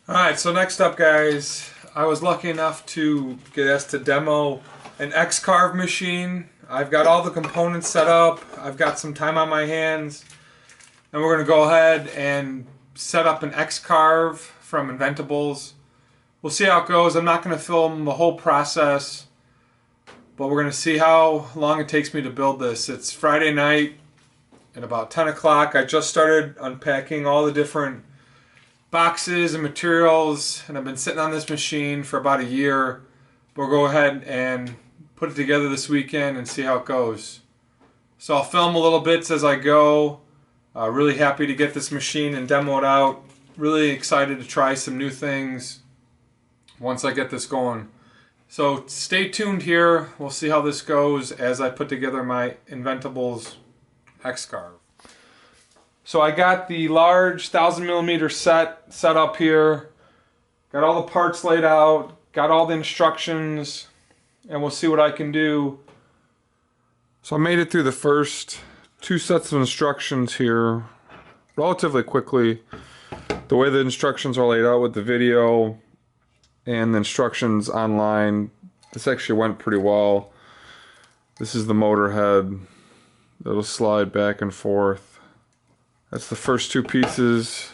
Alright, so next up, guys, I was lucky enough to get asked to demo an X-Carve machine. I've got all the components set up, I've got some time on my hands, and we're going to go ahead and set up an X-Carve from Inventables. We'll see how it goes. I'm not going to film the whole process, but we're going to see how long it takes me to build this. It's Friday night at about 10 o'clock. I just started unpacking all the different boxes and materials, and I've been sitting on this machine for about a year. We'll go ahead and put it together this weekend and see how it goes. So I'll film a little bits as I go. Really happy to get this machine and demo it out. Really excited to try some new things once I get this going. So stay tuned here. We'll see how this goes as I put together my Inventables X-Carve. So I got the large 1000mm set up here, got all the parts laid out, got all the instructions, and we'll see what I can do. So I made it through the first two sets of instructions here relatively quickly. The way the instructions are laid out with the video and the instructions online, this actually went pretty well. This is the motor head that'll slide back and forth. That's the first two pieces.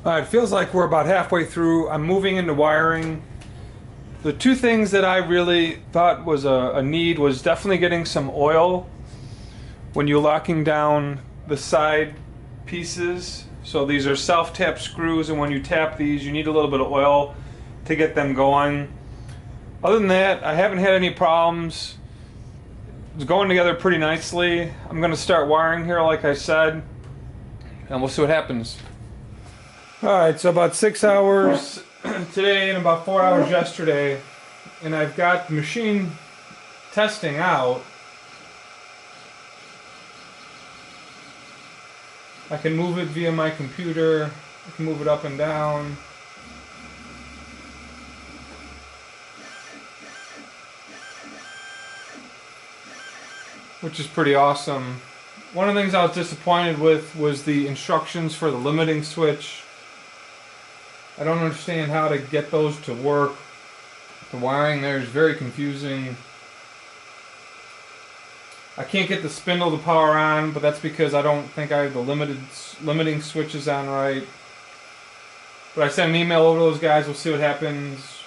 It feels like we're about halfway through. I'm moving into wiring. The two things that I really thought was a need was definitely getting some oil when you're locking down the side pieces. So these are self-tap screws, and when you tap these, you need a little bit of oil to get them going. Other than that, I haven't had any problems. It's going together pretty nicely. I'm going to start wiring here, like I said, and we'll see what happens. Alright, so about 6 hours today and about 4 hours yesterday, and I've got the machine testing out. I can move it via my computer. I can move it up and down. Which is pretty awesome. One of the things I was disappointed with was the instructions for the limiting switch. I don't understand how to get those to work. The wiring there is very confusing. I can't get the spindle to power on, but that's because I don't think I have the limiting switches on right. But I sent an email over to those guys. We'll see what happens.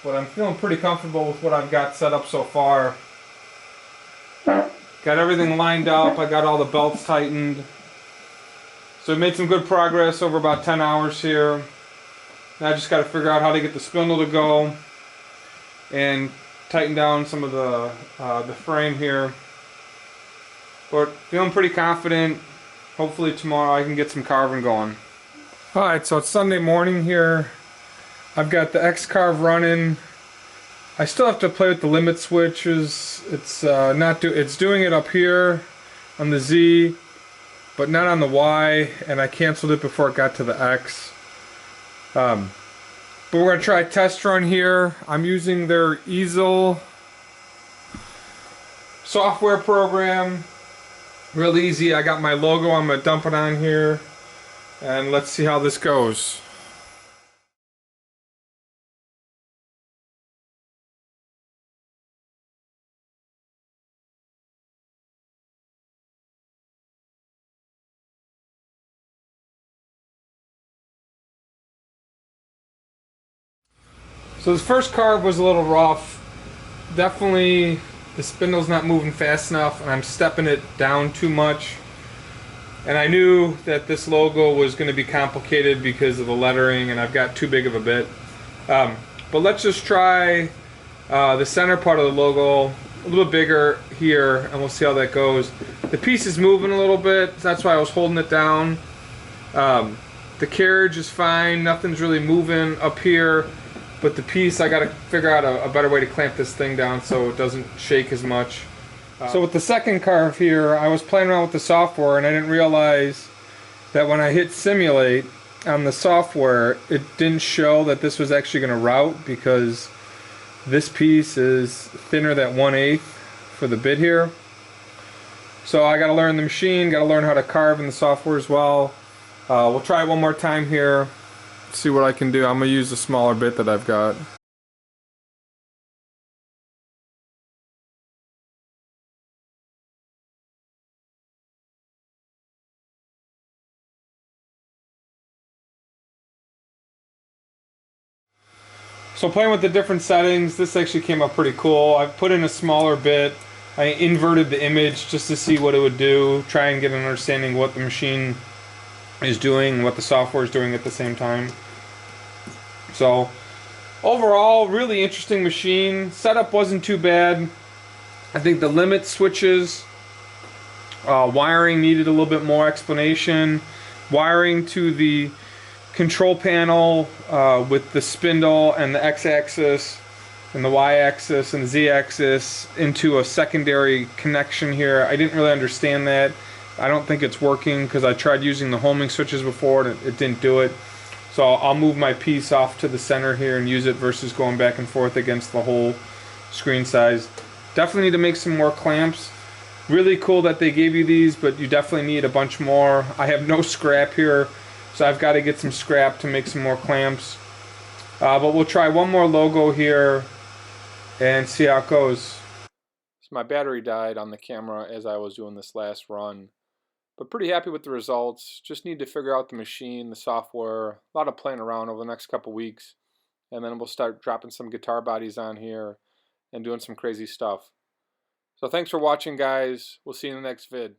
But I'm feeling pretty comfortable with what I've got set up so far. Got everything lined up. I got all the belts tightened. So we made some good progress over about 10 hours here. Now I just got to figure out how to get the spindle to go and tighten down some of the frame here. But feeling pretty confident. Hopefully tomorrow I can get some carving going. Alright, so it's Sunday morning here. I've got the X-Carve running. I still have to play with the limit switches. It's it's doing it up here on the Z, but not on the Y, and I canceled it before it got to the X. But we're going to try a test run here. I'm using their easel software program. Real easy. I got my logo. I'm going to dump it on here, and let's see how this goes. So this first carve was a little rough. Definitely the spindle's not moving fast enough, and I'm stepping it down too much. And I knew that this logo was going to be complicated because of the lettering, and I've got too big of a bit. But let's just try the center part of the logo a little bigger here, and we'll see how that goes. The piece is moving a little bit, so that's why I was holding it down. The carriage is fine, nothing's really moving up here. But the piece, I gotta figure out a better way to clamp this thing down so it doesn't shake as much. So with the second carve here, I was playing around with the software, and I didn't realize that when I hit simulate on the software, it didn't show that this was actually gonna route, because this piece is thinner than 1/8 for the bit here. So I gotta learn the machine, gotta learn how to carve in the software as well. We'll try it one more time here. see what I can do. I'm gonna use the smaller bit that I've got. So playing with the different settings, this actually came up pretty cool. I put in a smaller bit. I inverted the image just to see what it would do, try and get an understanding of what the machine is doing, what the software is doing at the same time. So overall, really interesting machine. Setup wasn't too bad. I think the limit switches, wiring needed a little bit more explanation. Wiring to the control panel with the spindle and the x-axis and the y-axis and the z-axis into a secondary connection here. I didn't really understand that. I don't think it's working because I tried using the homing switches before and it didn't do it. So I'll move my piece off to the center here and use it versus going back and forth against the whole screen size. Definitely need to make some more clamps. Really cool that they gave you these, but you definitely need a bunch more. I have no scrap here, so I've got to get some scrap to make some more clamps. But we'll try one more logo here and see how it goes. So my battery died on the camera as I was doing this last run. But pretty happy with the results. Just need to figure out the machine, the software, a lot of playing around over the next couple weeks. And then we'll start dropping some guitar bodies on here and doing some crazy stuff. So thanks for watching, guys. We'll see you in the next vid.